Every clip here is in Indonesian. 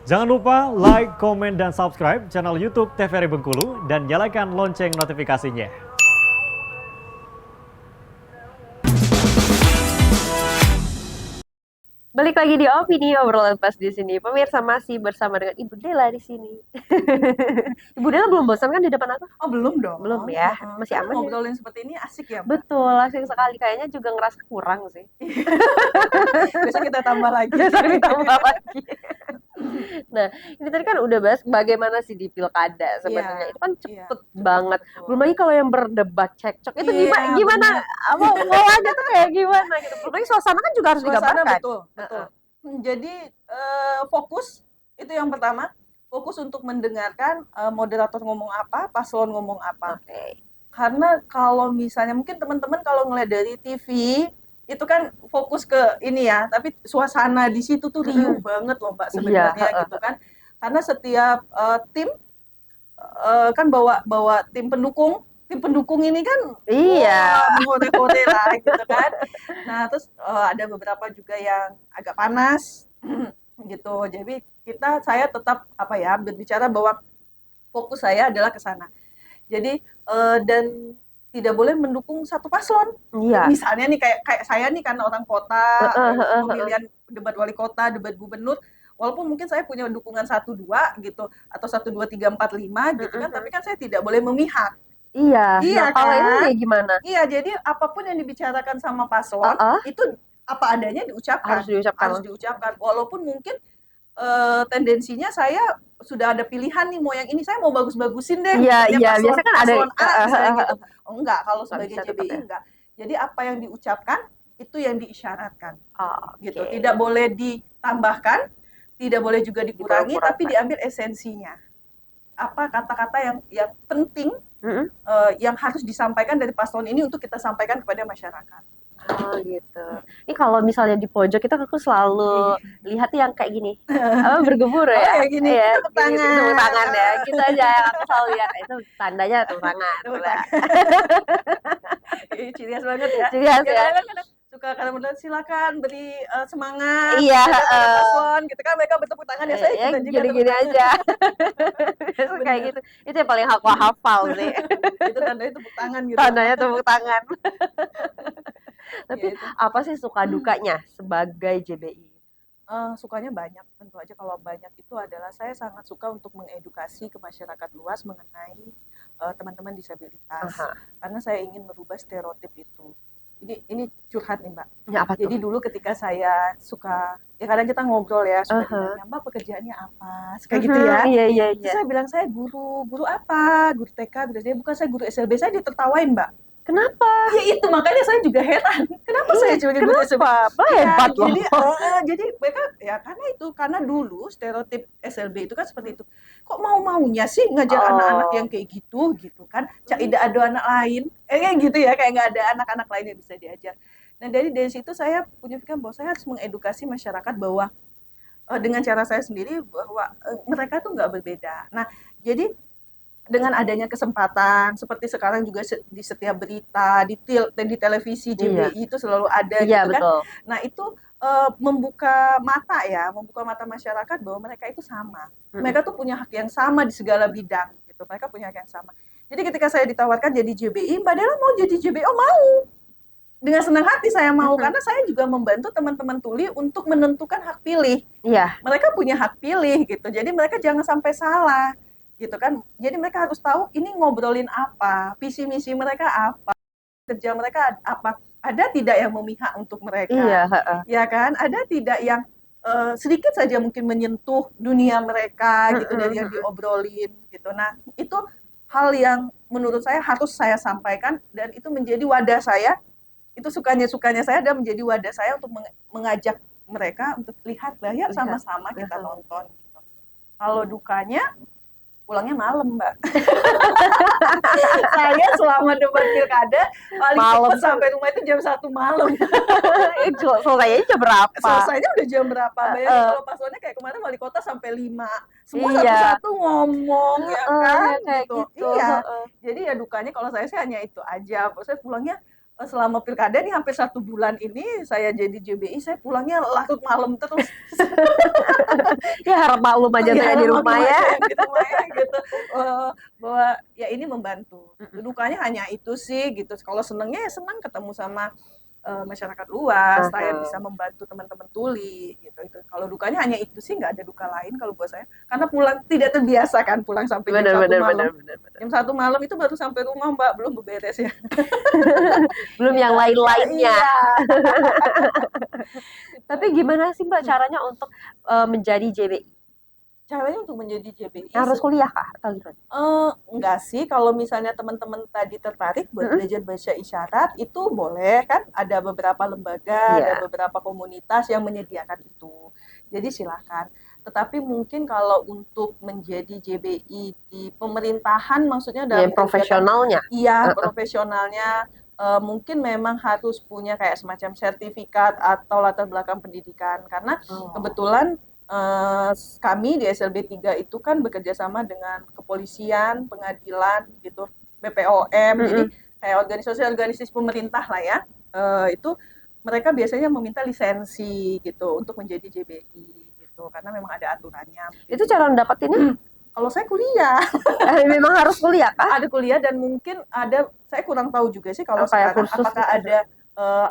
Jangan lupa like, komen, dan subscribe channel YouTube TVRI Bengkulu dan nyalakan lonceng notifikasinya. Balik lagi di Opini Obrolan Pas di sini. Pemirsa masih bersama dengan Ibu Dela di sini. Ibu Dela belum bosan kan di depan aku? Oh belum dong. Belum ya, masih Karena aman ya. ngobrolin seperti ini asik ya, Mbak? Betul, asik sekali. Kayaknya juga ngerasa kurang sih. Besok kita tambah lagi. Besok ditambah lagi. Nah, ini tadi kan udah bahas bagaimana sih di pilkada sebenarnya. Iya, Itu kan iya, cepet banget. betul. Belum lagi kalau yang berdebat cekcok itu Iya, gimana? bener. Awalnya tuh kayak gimana gitu. Belum lagi suasana kan juga harus Suasana digambarkan. betul. Jadi fokus itu yang pertama. Fokus untuk mendengarkan moderator ngomong apa, paslon ngomong apa. Oke. Karena kalau misalnya mungkin teman-teman kalau ngeliat dari TV itu kan fokus ke ini ya, tapi suasana di situ tuh riuh banget loh Mbak sebenarnya Iya, gitu kan. Karena setiap tim kan bawa tim pendukung ini kan Iya. mengore-ngore lah gitu kan. Nah, terus ada beberapa juga yang agak panas gitu. Jadi saya tetap berbicara bahwa fokus saya adalah ke sana. Jadi dan tidak boleh mendukung satu paslon. Iya. Misalnya nih kayak saya nih karena orang kota, pemilihan debat wali kota, debat gubernur, walaupun mungkin saya punya dukungan 1 2 gitu atau 1 2 3 4 5 gitu kan, tapi kan saya tidak boleh memihak. Iya. Iya Nah, kalau ini kan? kayak gimana? Iya, jadi apapun yang dibicarakan sama paslon itu apa adanya diucapkan. Harus diucapkan. Walaupun mungkin tendensinya saya sudah ada pilihan nih mau yang ini, saya mau bagus-bagusin deh. Iya, biasa kan ada paslon A misalnya gitu. Oh, enggak, kalau sebagai bisa JBI tetap ya. enggak. Jadi apa yang diucapkan itu yang diisyaratkan. Oh, Gitu. Tidak boleh ditambahkan, tidak boleh juga dikurangi, tapi diambil esensinya. Apa kata-kata yang penting yang harus disampaikan dari paslon ini untuk kita sampaikan kepada masyarakat. Oh gitu. Ini kalau misalnya di pojok itu aku selalu lihat yang kayak gini, bergebur ya. Oh, kayak gini, ya, tepuk tangan. Tepuk tangan ya. Gitu aja yang aku selalu lihat. Itu tandanya tepuk tangan. Ciri khas banget ya. Ciri khas ya. Kadang-kadang suka kadang-kadang silakan beri semangat. Iya. Paslon gitu kan mereka bertepuk tangan ya saya ikutan juga gini-gini aja. Kayak gitu. Itu yang paling aku hafal sih. Itu tandanya tepuk tangan gitu. Tandanya tepuk tangan. Tapi gitu. apa sih suka dukanya sebagai JBI? Sukanya banyak, tentu aja kalau banyak itu adalah saya sangat suka untuk mengedukasi ke masyarakat luas mengenai teman-teman disabilitas. Karena saya ingin merubah stereotip itu. Ini curhat nih Mbak. Ya, apa Jadi dulu ketika saya suka, ya kadang kita ngobrol ya, suka ditanya, Mbak pekerjaannya apa? Kayak gitu ya. Iya. Terus saya bilang, saya guru apa? Guru TK, bukan saya guru SLB, saya ditertawain Mbak. Kenapa? Ya itu makanya saya juga heran. Kenapa saya sebagai guru SLB? Hebat loh. Jadi mereka ya karena dulu stereotip SLB itu kan seperti itu. Kok mau-maunya sih ngajar anak-anak yang kayak gitu kan? Tidak ada anak lain. Kayak gitu ya, kayak nggak ada anak-anak lain yang bisa diajar. Nah dari situ saya punya pikiran bahwa saya harus mengedukasi masyarakat bahwa dengan cara saya sendiri bahwa mereka tuh nggak berbeda. Nah jadi dengan adanya kesempatan seperti sekarang juga di setiap berita di televisi JBI itu selalu ada gitu kan. Betul. Nah itu membuka mata masyarakat bahwa mereka itu sama. Mereka tuh punya hak yang sama di segala bidang gitu. Mereka punya hak yang sama. Jadi ketika saya ditawarkan jadi JBI, Mbak Dela mau jadi JBI? Oh mau. Dengan senang hati saya mau karena saya juga membantu teman-teman tuli untuk menentukan hak pilih. Iya. Mereka punya hak pilih gitu. Jadi mereka jangan sampai salah. Gitu kan, jadi mereka harus tahu ini ngobrolin apa, visi misi mereka apa, kerja mereka apa, ada tidak yang memihak untuk mereka, ya kan, ada tidak yang sedikit saja mungkin menyentuh dunia mereka gitu dari yang diobrolin gitu. Nah itu hal yang menurut saya harus saya sampaikan dan itu menjadi wadah saya, itu sukanya saya dan menjadi wadah saya untuk mengajak mereka untuk lihat lah ya sama-sama kita nonton. Gitu. Kalau dukanya pulangnya malam Mbak. Saya selama debat pilkada paling cepat sampai rumah itu jam 1 malam. Selesainya jam berapa? Selesainya udah jam berapa? Bayangin kalau paslonnya kayak kemarin wali kota sampai 5. Semua satu-satu ngomong ya kan kayak gitu. Iya. Jadi ya dukanya kalau saya sih hanya itu aja. Saya pulangnya selama pilkada nih hampir 1 bulan ini saya jadi JBI, saya pulangnya larut malam terus. Ya harap maklum aja Ya, saya di rumah ya. di rumah ya gitu. Bahwa ya ini membantu. Dukanya hanya itu sih gitu. Kalau senengnya ya senang ketemu sama masyarakat luas, saya bisa membantu teman-teman tuli gitu. Itu. Kalau dukanya hanya itu sih, nggak ada duka lain kalau buat saya. Karena pulang tidak terbiasa kan, pulang sampai jam 1 malam. Jam 1 malam itu baru sampai rumah Mbak, belum beberes ya. Belum yang lain-lainnya. Iya. Tapi gimana sih Mbak caranya untuk menjadi JBI? Caranya untuk menjadi JBI Harus kuliah kah atau gimana? enggak sih, kalau misalnya teman-teman tadi tertarik buat belajar bahasa isyarat itu boleh kan, ada beberapa lembaga, ada beberapa komunitas yang menyediakan itu. Jadi silakan. Tetapi mungkin kalau untuk menjadi JBI di pemerintahan, maksudnya dalam profesionalnya. Iya, profesionalnya mungkin memang harus punya kayak semacam sertifikat atau latar belakang pendidikan, karena kebetulan kami di SLB 3 itu kan bekerja sama dengan kepolisian, pengadilan gitu, BPOM, jadi kayak organisasi pemerintah lah ya. Itu mereka biasanya meminta lisensi gitu untuk menjadi JBI gitu, karena memang ada aturannya. Itu cara mendapatinnya? Kalau saya kuliah. Memang harus kuliah kah? Ada kuliah dan mungkin ada, saya kurang tahu juga sih kalau sekarang apakah ada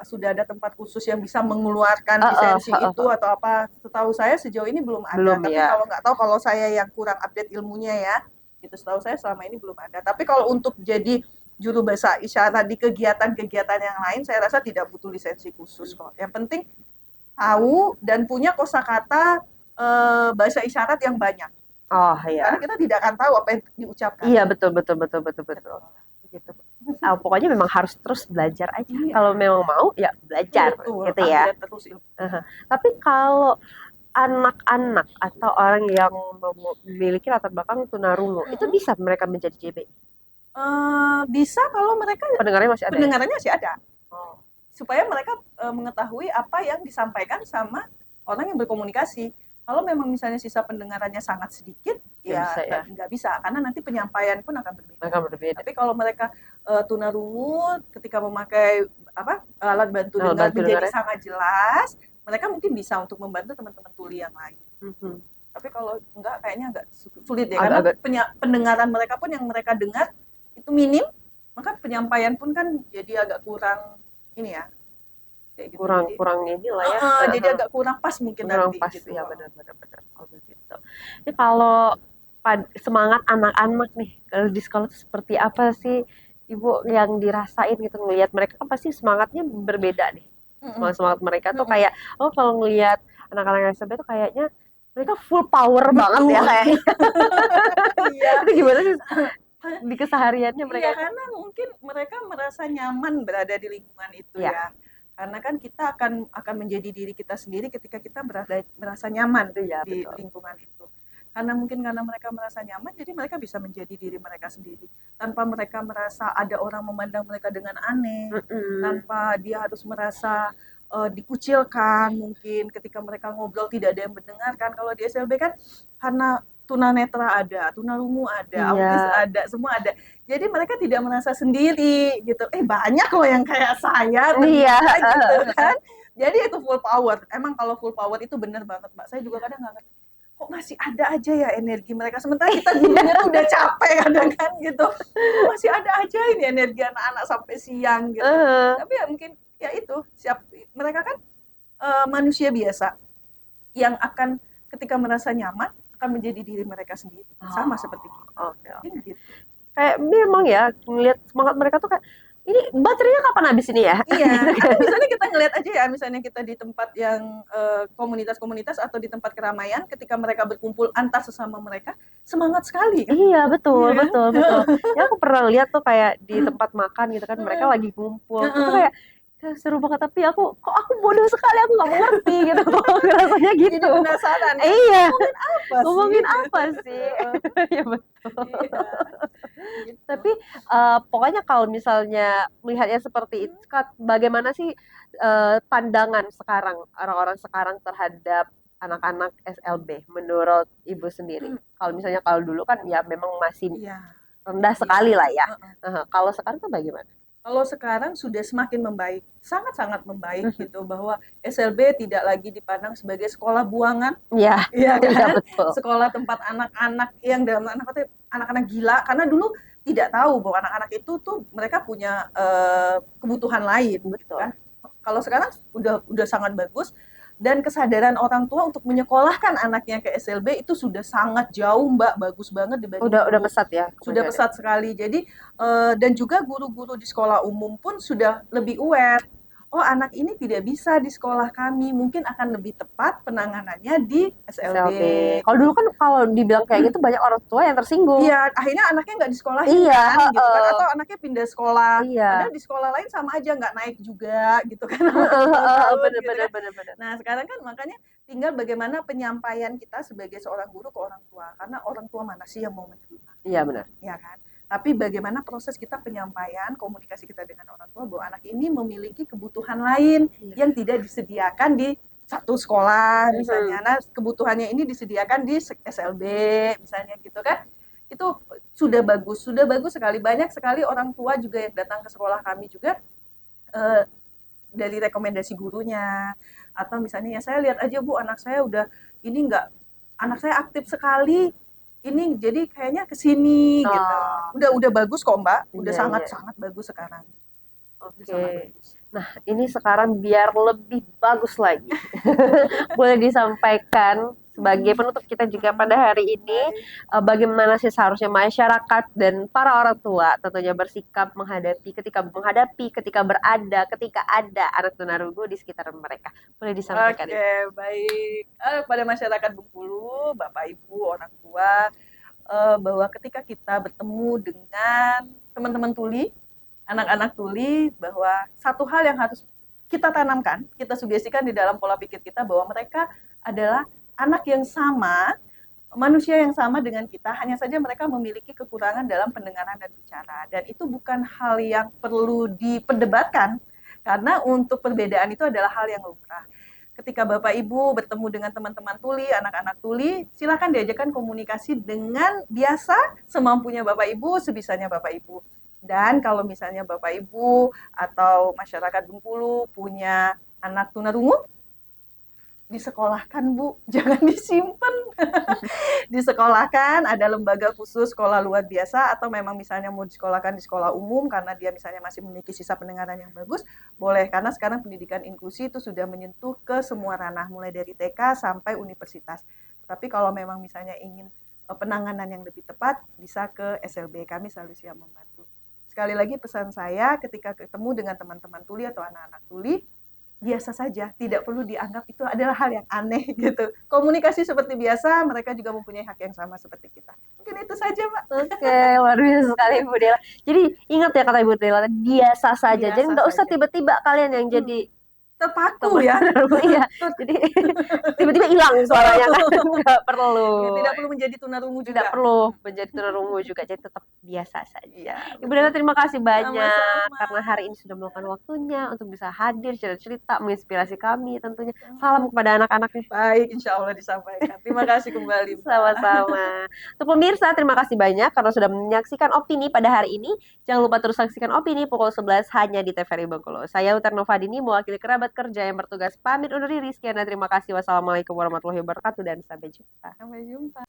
sudah ada tempat khusus yang bisa mengeluarkan lisensi itu atau apa. Setahu saya sejauh ini belum ada. Tapi kalau nggak tahu, kalau saya yang kurang update ilmunya ya, itu setahu saya selama ini belum ada. Tapi kalau untuk jadi juru bahasa isyarat di kegiatan-kegiatan yang lain, saya rasa tidak butuh lisensi khusus kok. Yang penting tahu dan punya kosakata bahasa isyarat yang banyak. Oh iya. Karena kita tidak akan tahu apa yang diucapkan. Iya, betul. Gitu. Pokoknya memang harus terus belajar aja. Kalau memang mau ya belajar gitu ya. Tapi kalau anak-anak atau orang yang memiliki latar belakang tunarungu, itu bisa mereka menjadi JBI? Bisa kalau mereka pendengarannya masih ada. Supaya mereka mengetahui apa yang disampaikan sama orang yang berkomunikasi. Kalau memang misalnya sisa pendengarannya sangat sedikit, ya nggak bisa, karena nanti penyampaian pun akan berbeda. Tapi kalau mereka tunarungu, ketika memakai alat bantu dengar menjadi sangat jelas, mereka mungkin bisa untuk membantu teman-teman tuli yang lain. Tapi kalau enggak, kayaknya agak sulit ya, karena pendengaran mereka pun yang mereka dengar itu minim, maka penyampaian pun kan jadi agak kurang ini ya. Gitu. kurang ini lah ya. Jadi agak kurang pas mungkin kurang nanti. Pas gitu. Ya benar. Oh begitu. Ini kalau semangat anak-anak nih kalau di sekolah itu seperti apa sih Ibu yang dirasain gitu, ngelihat mereka kan pasti semangatnya berbeda nih. Semangat mereka tuh kayak kalau ngelihat anak-anak SMP tuh kayaknya mereka full power banget ya kayaknya. Iya. Itu gimana sih di kesehariannya mereka? Iya, karena mungkin mereka merasa nyaman berada di lingkungan itu ya. Karena kan kita akan menjadi diri kita sendiri ketika kita merasa nyaman di lingkungan itu. Karena mereka merasa nyaman, jadi mereka bisa menjadi diri mereka sendiri tanpa mereka merasa ada orang memandang mereka dengan aneh, tanpa dia harus merasa dikucilkan. Mungkin ketika mereka ngobrol tidak ada yang mendengarkan. Kalau di SLB kan karena tunanetra ada, tunarungu ada, autis ada, semua ada. Jadi mereka tidak merasa sendiri gitu. Banyak loh yang kayak saya gitu kan. Jadi itu full power. Emang kalau full power itu benar banget, Mbak. Saya juga kadang nggak ngerti. Kok masih ada aja ya energi mereka, sementara kita dulunya tuh udah capek kadang kan gitu. Masih ada aja ini energi anak-anak sampai siang gitu. Tapi ya mungkin ya itu, mereka kan manusia biasa yang akan ketika merasa nyaman akan menjadi diri mereka sendiri, sama seperti kita. Gitu. Kayak memang ya, ngelihat semangat mereka tuh kayak, ini baterainya kapan habis ini ya? Iya, kan misalnya kita ngelihat aja ya, misalnya kita di tempat yang komunitas-komunitas atau di tempat keramaian, ketika mereka berkumpul antar sesama mereka, semangat sekali kan? Iya, betul. Ya aku pernah lihat tuh kayak di tempat makan gitu kan, mereka lagi kumpul. Itu kayak seru banget, tapi kok aku bodoh sekali, aku nggak mengerti gitu. Rasanya gitu. Jadi penasaran. Iya. Ngomongin apa sih? Ya betul. Gitu. Tapi pokoknya kalau misalnya melihatnya seperti itu, bagaimana sih pandangan sekarang orang-orang sekarang terhadap anak-anak SLB menurut Ibu sendiri? Kalau dulu kan ya memang masih rendah sekali lah ya. Kalau sekarang tuh bagaimana? Kalau sekarang sudah semakin membaik, sangat-sangat membaik gitu, bahwa SLB tidak lagi dipandang sebagai sekolah buangan, Iya, ya iya kan? betul. Sekolah tempat anak-anak yang dalam tanda kutip anak-anak gila, karena dulu tidak tahu bahwa anak-anak itu tuh mereka punya kebutuhan lain, gitu Betul. kan? Kalau sekarang udah sangat bagus, dan kesadaran orang tua untuk menyekolahkan anaknya ke SLB itu sudah sangat jauh, Mbak, bagus banget dibanding Udah dulu. pesat ya Sudah kemajuannya. pesat sekali. Jadi dan juga guru-guru di sekolah umum pun sudah lebih aware. Oh, anak ini tidak bisa di sekolah kami, mungkin akan lebih tepat penanganannya di SLB. SLB. Kalau dulu kan kalau dibilang kayak gitu banyak orang tua yang tersinggung. Iya, akhirnya anaknya nggak disekolahin Iya, kan, gitu kan, atau anaknya pindah sekolah. Iya. Padahal di sekolah lain sama aja nggak naik juga, gitu kan, tahun-tahun, gitu kan. Bener. Nah, sekarang kan makanya tinggal bagaimana penyampaian kita sebagai seorang guru ke orang tua, karena orang tua mana sih yang mau menerima, Iya benar. ya kan? Tapi bagaimana proses kita penyampaian, komunikasi kita dengan orang tua bahwa anak ini memiliki kebutuhan lain yang tidak disediakan di satu sekolah misalnya. Nah, kebutuhannya ini disediakan di SLB misalnya gitu kan. Itu sudah bagus sekali. Banyak sekali orang tua juga yang datang ke sekolah kami juga dari rekomendasi gurunya, atau misalnya ya saya lihat aja Bu, anak saya udah ini enggak, anak saya aktif sekali, ini jadi kayaknya ke sini gitu. Udah bagus kok, Mbak. Udah Iya, sangat bagus sekarang. Oke. Nah, ini sekarang biar lebih bagus lagi. Boleh disampaikan sebagai penutup kita juga pada hari ini, bagaimana sih seharusnya masyarakat dan para orang tua tentunya bersikap ketika berada, ketika ada anak tunarungu di sekitar mereka. Boleh disampaikan. Oke, baik. Pada masyarakat Bengkulu, Bapak Ibu, orang tua, bahwa ketika kita bertemu dengan teman-teman tuli, anak-anak tuli, bahwa satu hal yang harus kita tanamkan, kita sugestikan di dalam pola pikir kita bahwa mereka adalah anak yang sama, manusia yang sama dengan kita, hanya saja mereka memiliki kekurangan dalam pendengaran dan bicara. Dan itu bukan hal yang perlu diperdebatkan, karena untuk perbedaan itu adalah hal yang lumrah. Ketika Bapak Ibu bertemu dengan teman-teman tuli, anak-anak tuli, silakan diajarkan komunikasi dengan biasa, semampunya Bapak Ibu, sebisanya Bapak Ibu. Dan kalau misalnya Bapak Ibu atau masyarakat Bengkulu punya anak tunarungu, disekolahkan Bu, jangan disimpan. Disekolahkan, ada lembaga khusus sekolah luar biasa, atau memang misalnya mau disekolahkan di sekolah umum karena dia misalnya masih memiliki sisa pendengaran yang bagus, boleh, karena sekarang pendidikan inklusi itu sudah menyentuh ke semua ranah, mulai dari TK sampai universitas. Tapi kalau memang misalnya ingin penanganan yang lebih tepat, bisa ke SLB, kami selalu siap membantu. Sekali lagi pesan saya, ketika ketemu dengan teman-teman tuli atau anak-anak tuli, biasa saja, tidak perlu dianggap itu adalah hal yang aneh gitu. Komunikasi seperti biasa, mereka juga mempunyai hak yang sama seperti kita. Mungkin itu saja, Mbak. Oke, luar biasa sekali Ibu Dela. Jadi ingat ya kata Ibu Dela, biasa saja. Biasa Jadi nggak usah saja. tiba-tiba kalian yang jadi Terpaku ya. Iya, jadi tiba-tiba hilang suaranya kan. Nggak perlu. Tidak perlu menjadi tunarungu juga. Tidak perlu menjadi tunarungu juga, jadi tetap biasa saja. Iya, Ibu Dela terima kasih banyak Sama-sama. karena hari ini sudah meluangkan waktunya untuk bisa hadir cerita-cerita menginspirasi kami tentunya. Salam kepada anak-anaknya. Baik, insya Allah disampaikan. Terima kasih kembali, Mbak. Sama-sama. Untuk pemirsa, terima kasih banyak karena sudah menyaksikan Opini pada hari ini. Jangan lupa terus saksikan Opini pukul 11 hanya di TVRI Bengkulu. Saya Utar Novadini, mewakili kerabat kerja yang bertugas pamit undur diri. Sekian dan terima kasih. Wassalamualaikum warahmatullahi wabarakatuh dan sampai jumpa. Sampai jumpa.